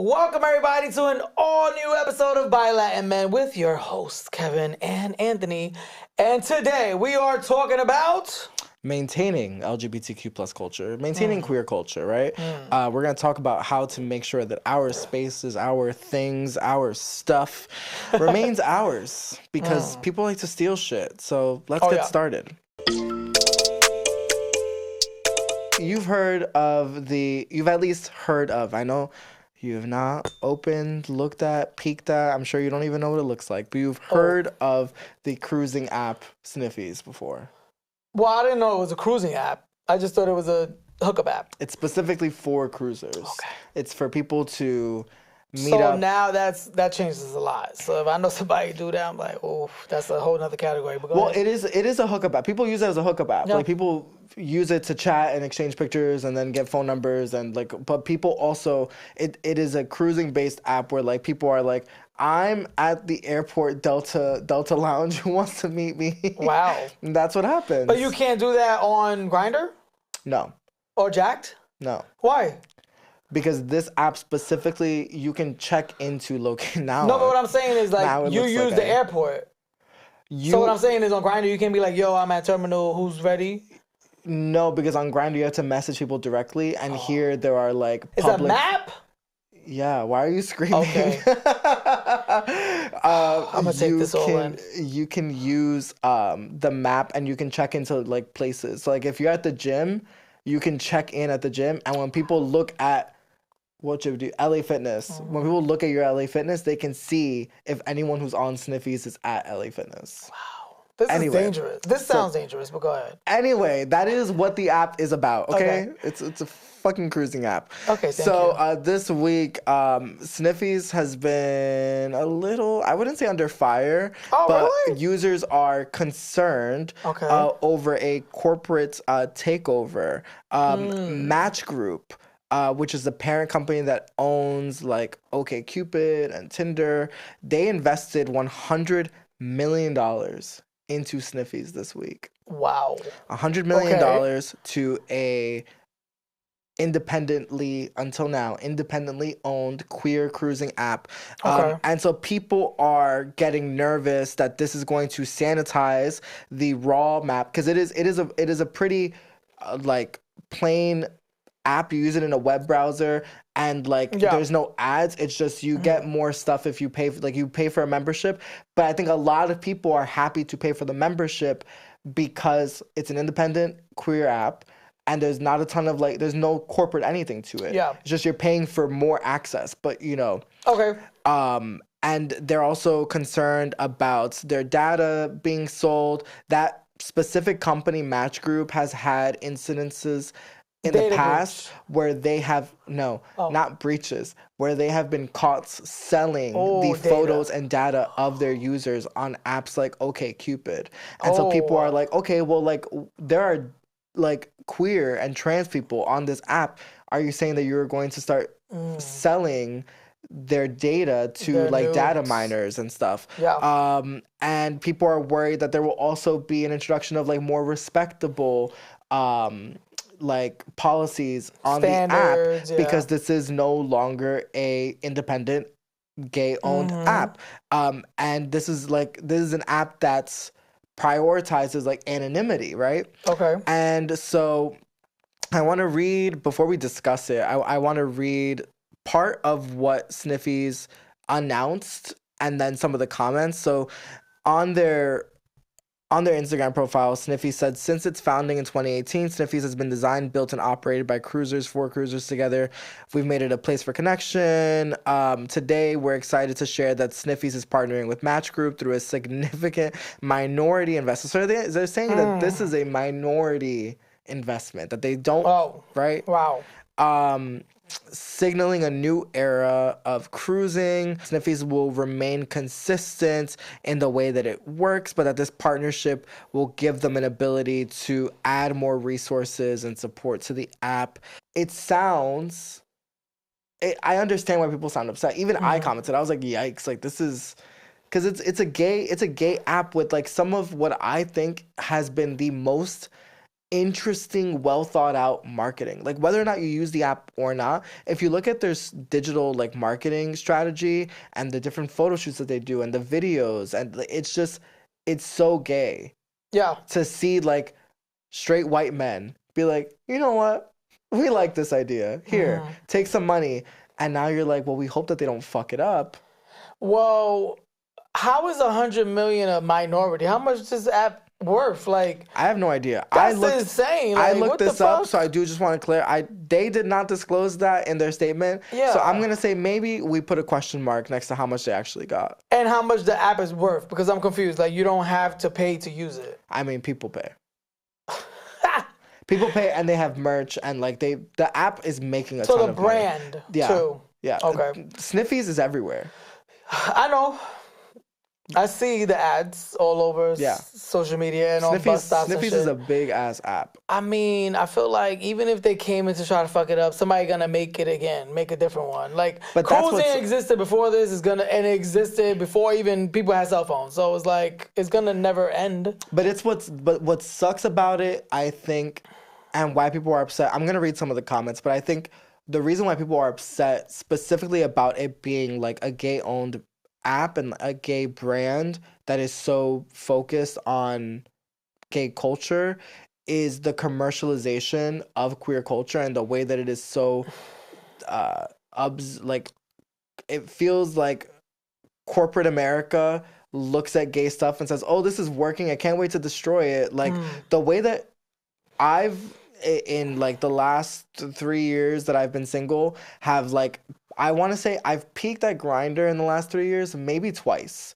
Welcome everybody to an all new episode of BYLATINMEN with your hosts Kevin and Anthony. And today we are talking about maintaining LGBTQ plus culture, maintaining queer culture, right? We're going to talk about how to make sure that our spaces, our things, our stuff remains ours because people like to steal shit. So let's get started. You've at least heard of, I know you have not opened, looked at, peeked at, I'm sure you don't even know what it looks like, but you've heard of the cruising app Sniffies before. Well, I didn't know it was a cruising app. I just thought it was a hookup app. It's specifically for cruisers. Okay. It's for people to meet up. So now that changes a lot. So if I know somebody do that, I'm like, oh, that's a whole nother category. But well, it is a hookup app. People use it as a hookup app. Yeah. Like people use it to chat and exchange pictures and then get phone numbers and like. But people also, it is a cruising based app where like people are like, I'm at the airport Delta Lounge. Who wants to meet me? Wow. And that's what happens. But you can't do that on Grindr? No. Or Jacked? No. Why? Because this app specifically, you can check into location now. No, but what I'm saying is like you use the airport. So what I'm saying is on Grindr, you can be like, yo, I'm at terminal, who's ready? No, because on Grindr, you have to message people directly. And here there are like It's a map? Yeah, why are you screaming? Okay. I'm gonna take this all in. You can use the map and you can check into like places. So like if you're at the gym, you can check in at the gym. And when people look at what you do, LA Fitness. When people look at your LA Fitness, they can see if anyone who's on Sniffies is at LA Fitness. Wow. This is dangerous. This sounds dangerous, but go ahead. Anyway, that is what the app is about, okay? It's a fucking cruising app. Okay, thank you. This week, Sniffies has been a little, I wouldn't say under fire, but really? Users are concerned over a corporate takeover. Match Group, which is the parent company that owns like OkCupid and Tinder, they invested $100 million into Sniffies this week. Wow. $100 million to a independently owned queer cruising app. And so people are getting nervous that this is going to sanitize the raw map because it is a pretty like plain app. You use it in a web browser and like there's no ads. It's just you get more stuff if you pay for a membership. But I think a lot of people are happy to pay for the membership because it's an independent queer app and there's not a ton of like there's no corporate anything to it. Yeah. It's just you're paying for more access. But you know. Okay. And they're also concerned about their data being sold. That specific company, Match Group, has had incidences in the past where they have not breaches, where they have been caught selling the photos and data of their users on apps like OkCupid. And so people are like, okay, well, like there are like queer and trans people on this app. Are you saying that you're going to start selling their data to their like nudes, data miners and stuff? Yeah. And people are worried that there will also be an introduction of like more respectable like policies on standards, the app because this is no longer a independent gay owned app. And this is an app that's prioritizes like anonymity, right? Okay. And so I want to read, before we discuss it, I want to read part of what Sniffies announced and then some of the comments. So on their Instagram profile, Sniffies said, since its founding in 2018, Sniffies has been designed, built, and operated by cruisers for cruisers together. We've made it a place for connection. Today, we're excited to share that Sniffies is partnering with Match Group through a significant minority investment. So they're saying that this is a minority investment, that they don't, right? Wow. Signaling a new era of cruising. Sniffies will remain consistent in the way that it works, but that this partnership will give them an ability to add more resources and support to the app. I understand why people sound upset. Even I commented. I was like, yikes, like this is... Because it's a gay app with like some of what I think has been the most interesting, well thought out marketing. Like whether or not you use the app or not, if you look at their digital like marketing strategy and the different photo shoots that they do and the videos, and it's so gay. Yeah. To see like straight white men be like, you know what? We like this idea. Here, take some money. And now you're like, well, we hope that they don't fuck it up. Well, how is 100 million a minority? How much is this app worth? Like, I have no idea. That's insane. Like, I looked this up, so I do just want to clear. They did not disclose that in their statement. Yeah. So I'm gonna say maybe we put a question mark next to how much they actually got. And how much the app is worth, because I'm confused. Like, you don't have to pay to use it. I mean, people pay. People pay, and they have merch, and like the app is making a ton of money. So the brand, too. Yeah. Okay. Sniffies is everywhere. I know. I see the ads all over social media and on bus stops and shit. Sniffies is a big ass app. I mean, I feel like even if they came in to try to fuck it up, somebody gonna make it again, make a different one. Like, cruising existed before this, and it existed before even people had cell phones. So it's like it's gonna never end. But what sucks about it, I think, and why people are upset. I'm gonna read some of the comments, but I think the reason why people are upset specifically about it being like a gay-owned app and a gay brand that is so focused on gay culture is the commercialization of queer culture and the way that it is so like it feels like corporate America looks at gay stuff and says, oh, this is working, I can't wait to destroy it. Like the way that in like the last 3 years that I've been single have like, I want to say I've peaked at Grindr in the last 3 years, maybe twice.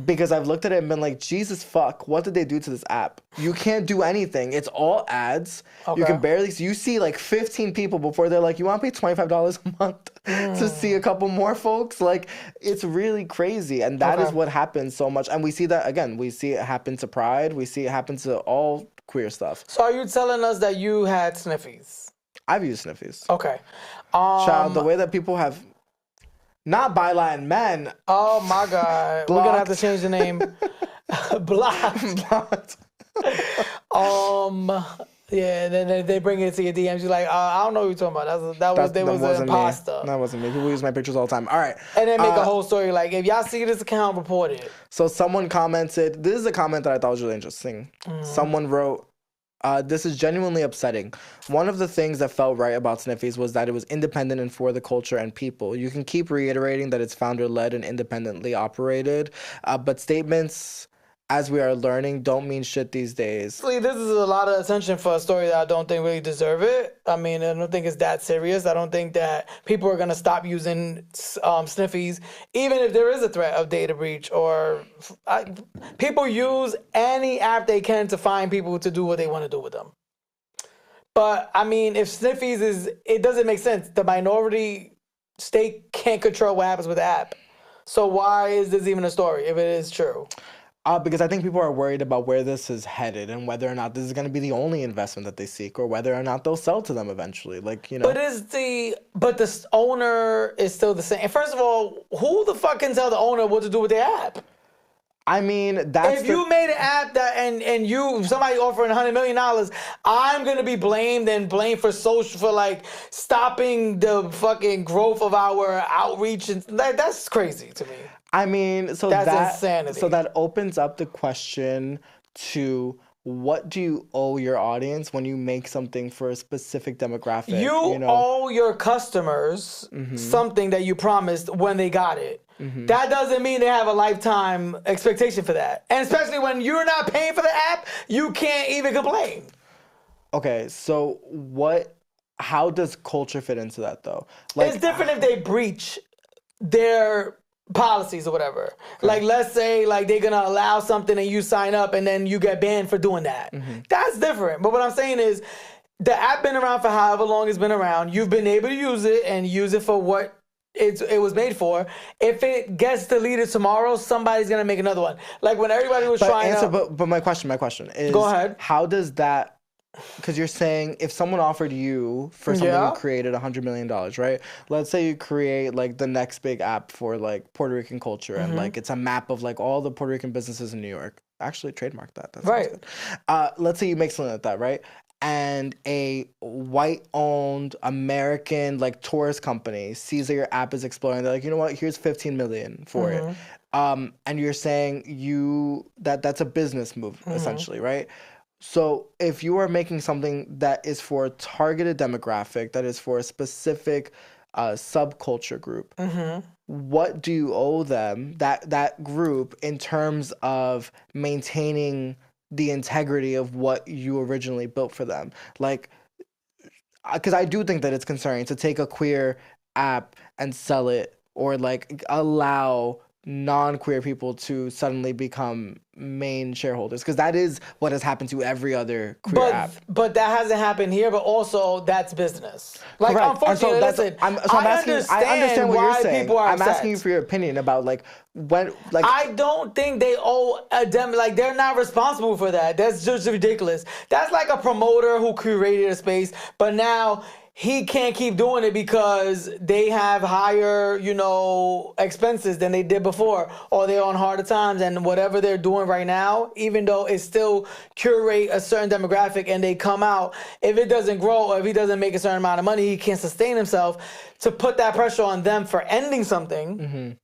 Because I've looked at it and been like, Jesus fuck, what did they do to this app? You can't do anything. It's all ads. Okay. You can barely see. You see like 15 people before they're like, you want to pay $25 a month to see a couple more folks? Like, it's really crazy. And that is what happens so much. And we see that, again, we see it happen to Pride. We see it happen to all queer stuff. So are you telling us that you had sniffies? I've used sniffies. Okay. Child, the way that people have not BYLATINMEN. Oh my God. We're gonna have to change the name. Blocked. Yeah, then they bring it to your DMs. You're like, I don't know what you're talking about. That was an imposter. That wasn't me. People use my pictures all the time. All right. And then make a whole story like, if y'all see this account, report it. So someone commented, this is a comment that I thought was really interesting. Someone wrote, this is genuinely upsetting. One of the things that felt right about Sniffies was that it was independent and for the culture and people. You can keep reiterating that it's founder-led and independently operated, but statements, as we are learning, don't mean shit these days. This is a lot of attention for a story that I don't think really deserve it. I mean, I don't think it's that serious. I don't think that people are going to stop using Sniffies, even if there is a threat of data breach or... people use any app they can to find people to do what they want to do with them. But, I mean, if Sniffies it doesn't make sense. The minority state can't control what happens with the app. So why is this even a story if it is true? Because I think people are worried about where this is headed and whether or not this is going to be the only investment that they seek or whether or not they'll sell to them eventually. Like, you know. But the owner is still the same. And first of all, who the fuck can tell the owner what to do with the app? I mean, that's if you made an app that and somebody offering $100 million, I'm gonna be blamed for like stopping the fucking growth of our outreach, and that's crazy to me. I mean, that's insanity. So that opens up the question to what do you owe your audience when you make something for a specific demographic? You owe your customers something that you promised when they got it. That doesn't mean they have a lifetime expectation for that. And especially when you're not paying for the app, you can't even complain. Okay, so how does culture fit into that though? Like, it's different if they breach their policies or whatever. Okay. Like, let's say like they're gonna allow something and you sign up and then you get banned for doing that. That's different. But what I'm saying is the app been around for however long it's been around. You've been able to use it and use it for what it was made for. If it gets deleted tomorrow, somebody's gonna make another one. Like when everybody was but my question is, go ahead. How does that because you're saying if someone offered you for something you created $100 million, right? Let's say you create like the next big app for like Puerto Rican culture, and like it's a map of like all the Puerto Rican businesses in New York. Actually, trademark that. That sounds good. Let's say you make something like that, right? And a white-owned American like tourist company sees that your app is exploding. They're like, you know what? Here's 15 million for it. And you're saying that's a business move essentially, right? So if you are making something that is for a targeted demographic, that is for a specific subculture group, what do you owe them, that group, in terms of maintaining the integrity of what you originally built for them? Like, because I do think that it's concerning to take a queer app and sell it, or like allow non-queer people to suddenly become main shareholders, because that is what has happened to every other queer app. But that hasn't happened here. But also, that's business. Like, correct. Unfortunately, listen. I understand what you're saying. I'm upset. asking you for your opinion about like when, like, I don't think they owe them. Like, they're not responsible for that. That's just ridiculous. That's like a promoter who curated a space, but now he can't keep doing it because they have higher, expenses than they did before, or they're on harder times, and whatever they're doing right now, even though it still curate a certain demographic, and they come out, if it doesn't grow or if he doesn't make a certain amount of money, he can't sustain himself. To put that pressure on them for ending something,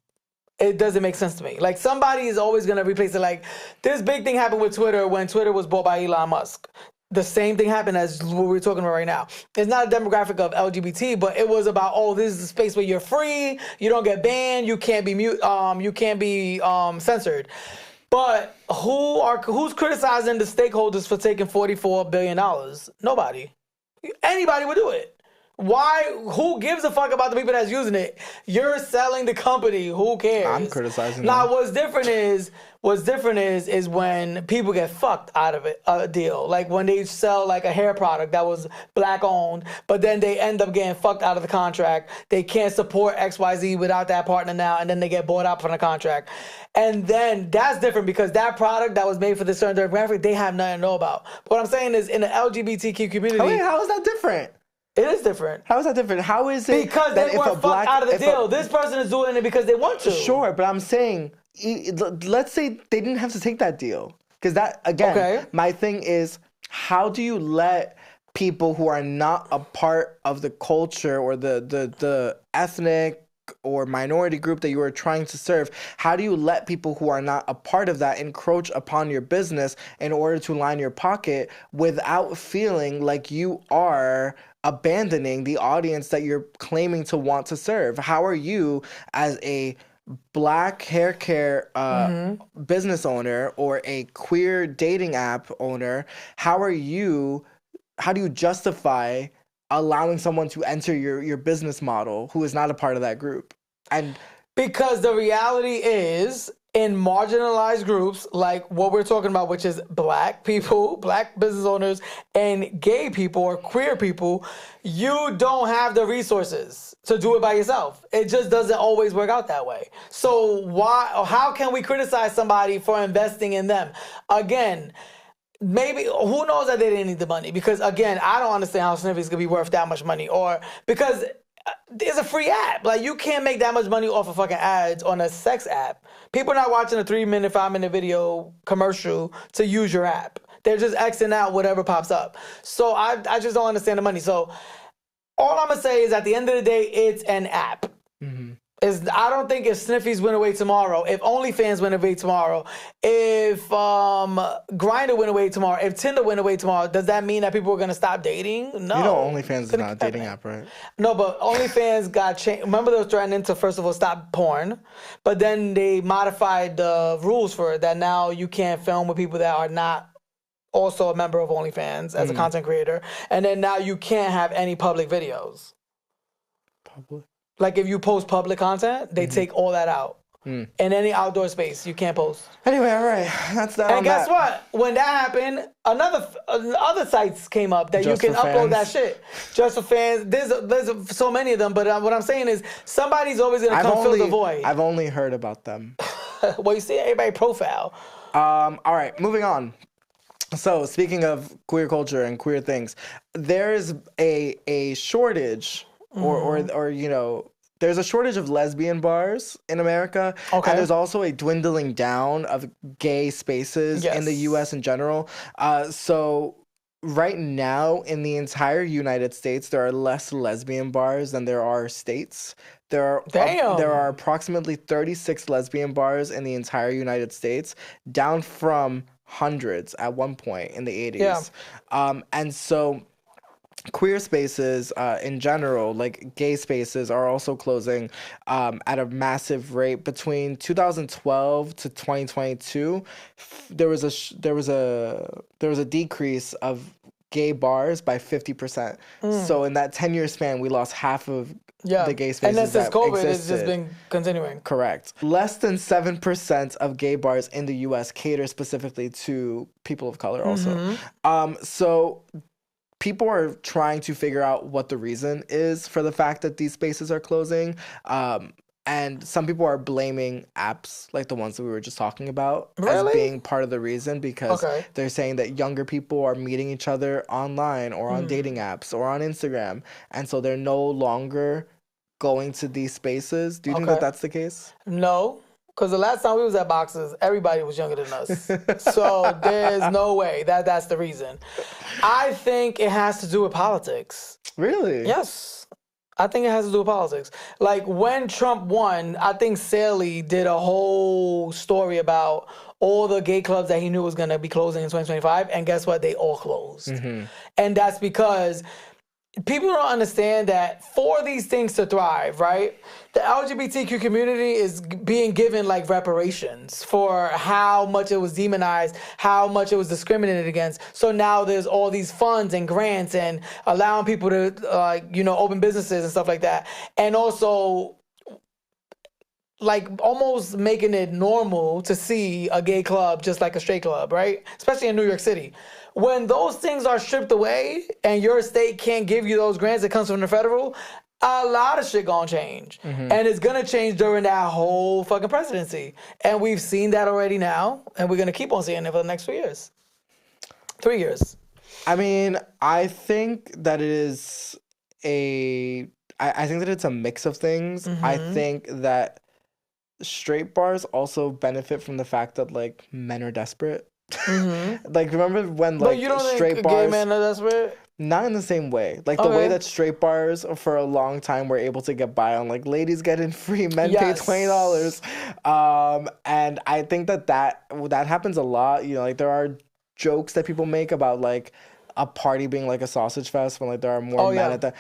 it doesn't make sense to me. Like, somebody is always going to replace it. Like, this big thing happened with Twitter when Twitter was bought by Elon Musk. The same thing happened as what we're talking about right now. It's not a demographic of LGBT, but it was about, this is a space where you're free, you don't get banned, you can't be censored. But who's criticizing the stakeholders for taking $44 billion? Nobody. Anybody would do it. Why? Who gives a fuck about the people that's using it? You're selling the company. Who cares? I'm criticizing now, them. What's different is when people get fucked out of it, a deal. Like when they sell like a hair product that was black owned, but then they end up getting fucked out of the contract. They can't support XYZ without that partner now, and then they get bought out from the contract. And then that's different, because that product that was made for this certain demographic, they have nothing to know about. But what I'm saying is, in the LGBTQ community... Wait, how is that different? It is different. How is that different? How is it because they were fucked out of the deal? This person is doing it because they want to. Sure, but I'm saying, let's say they didn't have to take that deal. Because that, again, my thing is, how do you let people who are not a part of the culture or the ethnic or minority group that you are trying to serve, how do you let people who are not a part of that encroach upon your business in order to line your pocket without feeling like you are abandoning the audience that you're claiming to want to serve? How are you, as a black hair care business owner or a queer dating app owner, how do you justify allowing someone to enter your business model who is not a part of that group? And because the reality is, in marginalized groups like what we're talking about, which is black people, black business owners, and gay people or queer people, you don't have the resources to do it by yourself. It just doesn't always work out that way. So how can we criticize somebody for investing in them? Again, maybe, who knows that they didn't need the money? Because again, I don't understand how Sniffy's could be worth that much money, or because it's a free app. Like, you can't make that much money off of fucking ads on a sex app. People are not watching a 3-minute, 5-minute video commercial to use your app. They're just Xing out whatever pops up. So I just don't understand the money. So all I'm going to say is, at the end of the day, it's an app. I don't think if Sniffies went away tomorrow, if OnlyFans went away tomorrow, if Grindr went away tomorrow, if Tinder went away tomorrow, does that mean that people are going to stop dating? No. You know OnlyFans is not a dating app, right? No, but OnlyFans got changed. Remember, they were threatening to, first of all, stop porn, but then they modified the rules for it, that now you can't film with people that are not also a member of OnlyFans as a content creator, and then now you can't have any public videos. Public? Like, if you post public content, they take all that out. In any outdoor space, you can't post. Anyway, all right. That's that. And guess what? When that happened, other sites came up that Just you can for upload fans. that shit. Just for fans. There's so many of them, but what I'm saying is, somebody's always going to come fill the void. I've only heard about them. Well, you see everybody profile. All right, moving on. So speaking of queer culture and queer things, there's a shortage, or you know, there's a shortage of lesbian bars in America, and Okay. there's also a dwindling down of gay spaces in the U.S. Yes. in general. So right now in the entire United States, there are less lesbian bars than there are states. There are Damn. approximately 36 lesbian bars in the entire United States, down from hundreds at one point in the Yeah. 80s. And so queer spaces in general, like gay spaces, are also closing at a massive rate. Between 2012 to 2022, there was a decrease of gay bars by 50%. So in that 10-year span, we lost half of Yeah. the gay And then spaces since that COVID, it's just existed. been continuing. Correct. Less than 7% of gay bars in the US cater specifically to people of color also. So people are trying to figure out what the reason is for the fact that these spaces are closing. And some people are blaming apps like the ones that we were just talking about as Really? being part of the reason, because Okay. they're saying that younger people are meeting each other online or on dating apps or on Instagram. And so they're no longer going to these spaces. Do you think that Okay. that's the case? No, because the last time we was at boxes, everybody was younger than us. So there's no way that that's the reason. I think it has to do with politics. Really? Yes. I think it has to do with politics. Like when Trump won, I think Saley did a whole story about all the gay clubs that he knew was going to be closing in 2025. And guess what? They all closed. And that's because people don't understand that for these things to thrive, right? The LGBTQ community is being given like reparations for how much it was demonized, how much it was discriminated against. So now there's all these funds and grants and allowing people to, open businesses and stuff like that. And also, like almost making it normal to see a gay club just like a straight club, right? Especially in New York City. When those things are stripped away and your state can't give you those grants that comes from the federal, a lot of shit gonna change. And it's gonna change during that whole fucking presidency. And we've seen that already now, and we're gonna keep on seeing it for the next 2 years. 3 years. I mean, I think that it is I think that it's a mix of things. I think that straight bars also benefit from the fact that like men are desperate. Like remember when But like you don't straight think bars, gay men are desperate? not in the same way. Like the way Okay. that straight bars for a long time were able to get by on like ladies getting free, men pay Yes. $20. And I think that happens a lot. You know, like there are jokes that people make about like a party being like a sausage fest when like there are more men at that.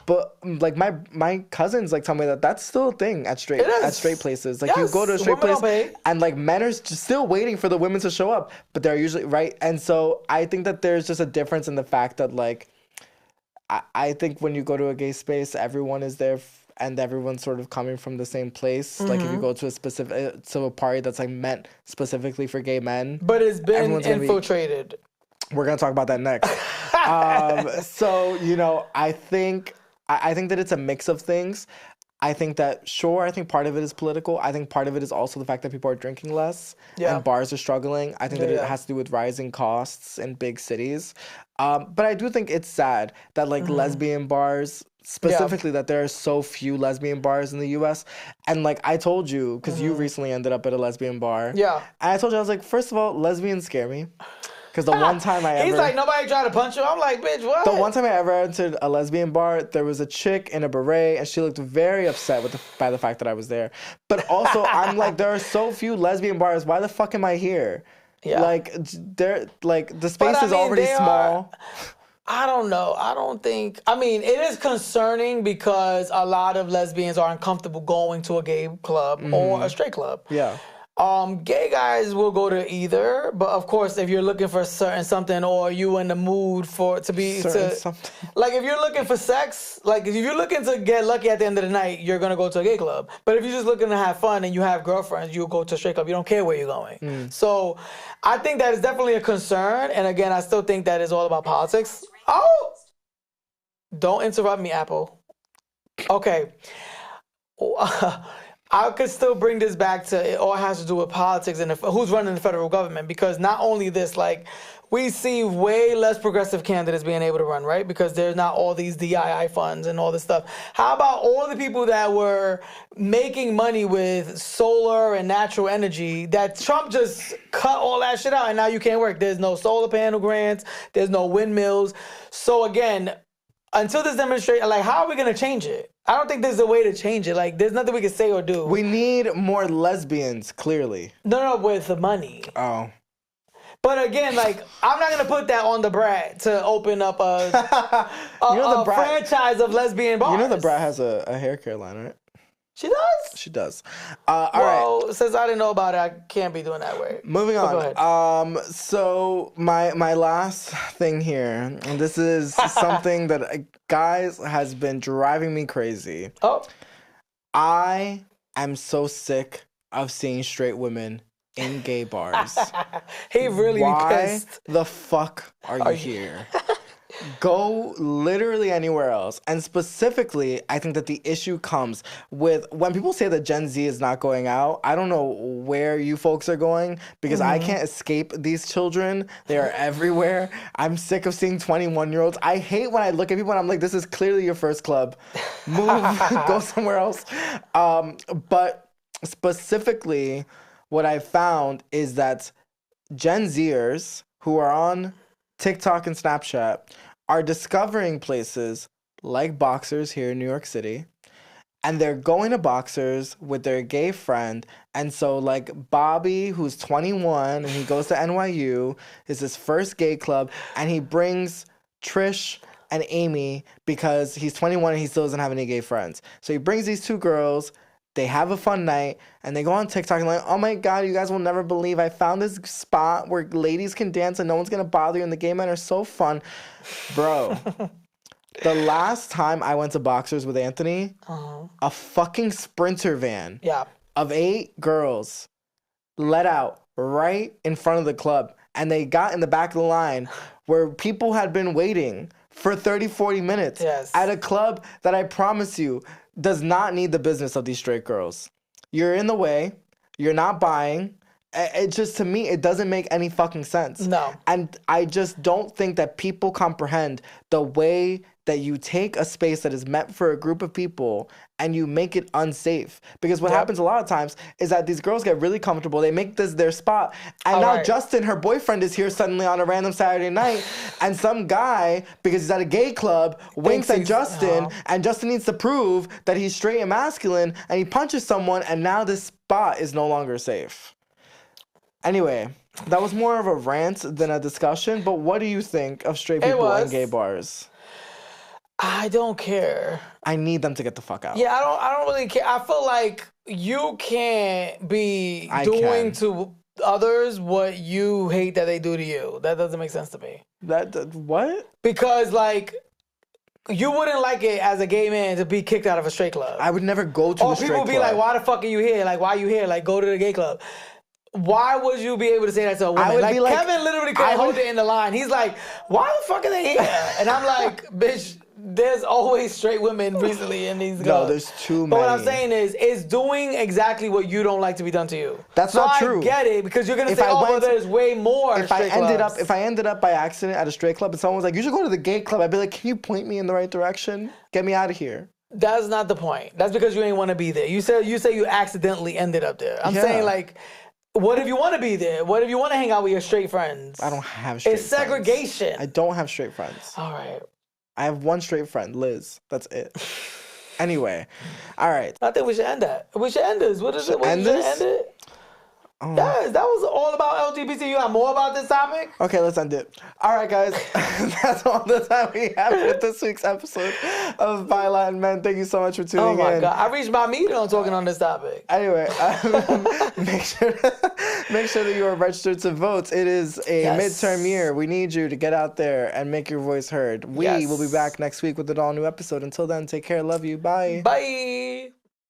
But like my cousins like tell me that that's still a thing at It is. straight places. Like you Yes. go to a straight Women place don't pay. and like men are just still waiting for the women to show up, but they're usually right. And so I think that there's just a difference in the fact that like I think when you go to a gay space, everyone is there. And everyone's sort of coming from the same place. Like if you go to a party that's like meant specifically for gay men, But it's been everyone's gonna be- infiltrated. we're gonna talk about that next. So you know, I think that it's a mix of things. I think that I think part of it is political. I think part of it is also the fact that people are drinking less and bars are struggling. I think that it has to do with rising costs in big cities. But I do think it's sad that like lesbian bars, specifically that there are so few lesbian bars in the US. And like I told you, because you recently ended up at a lesbian bar. Yeah. And I told you, I was like, first of all, lesbians scare me. Because the one time He's like, nobody tried to punch you. I'm like, bitch, what? the one time I ever entered a lesbian bar, there was a chick in a beret, and she looked very upset by the fact that I was there. But also, I'm like, there are so few lesbian bars. Why the fuck am I here? Yeah. Like, the space is already small. I don't know. It is concerning because a lot of lesbians are uncomfortable going to a gay club or a straight club. Yeah. Gay guys will go to either, but of course, if you're looking for certain something or you in the mood Something. like if you're looking for sex, like if you're looking to get lucky at the end of the night, you're gonna go to a gay club. But if you're just looking to have fun and you have girlfriends, you'll go to a straight club. You don't care where you're going. So I think that is definitely a concern. And again, I still think that is all about politics. Oh, don't interrupt me, Apple. Okay. I could still bring this back to it all has to do with politics and who's running the federal government, because not only this, like, we see way less progressive candidates being able to run, right? Because there's not all these DII funds and all this stuff. How about all the people that were making money with solar and natural energy that Trump just cut all that shit out and now you can't work? There's no solar panel grants. There's no windmills. So again, until this demonstration, like, how are we going to change it? I don't think there's a way to change it. Like, there's nothing we can say or do. We need more lesbians, clearly. No, with the money. Oh. But again, like, I'm not going to put that on the Brat to open up a franchise of lesbian bars. You know the Brat has a hair care line, right? She does? She does. All right. Since I didn't know about it, I can't be doing that way. Moving on. Go ahead. So my last thing here, and this is something that, guys, has been driving me crazy. Oh. I am so sick of seeing straight women in gay bars. He really pissed. Why the fuck are you here? Go literally anywhere else. And specifically, I think that the issue comes with when people say that Gen Z is not going out. I don't know where you folks are going, because I can't escape these children. They are everywhere. I'm sick of seeing 21-year-olds. I hate when I look at people and I'm like, this is clearly your first club. Move, go somewhere else. But specifically, what I found is that Gen Zers who are on TikTok and Snapchat are discovering places like Boxers here in New York City, and they're going to Boxers with their gay friend. And so, like, Bobby, who's 21 and he goes to NYU, is his first gay club, and he brings Trish and Amy because he's 21 and he still doesn't have any gay friends. So he brings these two girls. They have a fun night, and they go on TikTok and like, oh my God, you guys will never believe I found this spot where ladies can dance and no one's going to bother you, and the gay men are so fun. Bro, the last time I went to Boxers with Anthony, a fucking Sprinter van of 8 girls let out right in front of the club, and they got in the back of the line where people had been waiting for 30, 40 minutes at a club that I promise you does not need the business of these straight girls. You're in the way. You're not buying. It just, to me, it doesn't make any fucking sense. No. And I just don't think that people comprehend the way that you take a space that is meant for a group of people and you make it unsafe. Because what happens a lot of times is that these girls get really comfortable. They make this their spot. And now Justin, her boyfriend, is here suddenly on a random Saturday night. And some guy, because he's at a gay club, winks at Justin. And Justin needs to prove that he's straight and masculine. And he punches someone. And now this spot is no longer safe. Anyway, that was more of a rant than a discussion. But what do you think of straight people in gay bars? I don't care. I need them to get the fuck out. Yeah, I don't really care. I feel like you can't be doing to others what you hate that they do to you. That doesn't make sense to me. What? Because, like, you wouldn't like it as a gay man to be kicked out of a straight club. I would never go to a straight club. Or people be like, why the fuck are you here? Like, why are you here? Like, go to the gay club. Why would you be able to say that to a woman? Like, Kevin literally couldn't hold it in the line. He's like, why the fuck are they here? And I'm like, bitch, there's always straight women recently in these clubs. No, there's too many. But what I'm saying is, it's doing exactly what you don't like to be done to you. That's not true. I get it, because you're going to say, well, there's way more straight clubs. If I ended up by accident at a straight club and someone was like, you should go to the gay club, I'd be like, can you point me in the right direction? Get me out of here. That's not the point. That's because you ain't want to be there. You say you accidentally ended up there. I'm saying, like, what if you want to be there? What if you want to hang out with your straight friends? I don't have straight friends. It's segregation. I don't have straight friends. All right. I have one straight friend, Liz. That's it. Anyway. All right. I think we should end that. We should end this. What is it? End it? Yes, that was all about LGBT. You have more about this topic? Okay, let's end it. All right, guys. That's all the time we have for this week's episode of BYLATINMEN. Thank you so much for tuning in. Oh, my God. I reached my meter on talking on this topic. Anyway, make sure that you are registered to vote. It is a midterm year. We need you to get out there and make your voice heard. We will be back next week with an all-new episode. Until then, take care. Love you. Bye. Bye.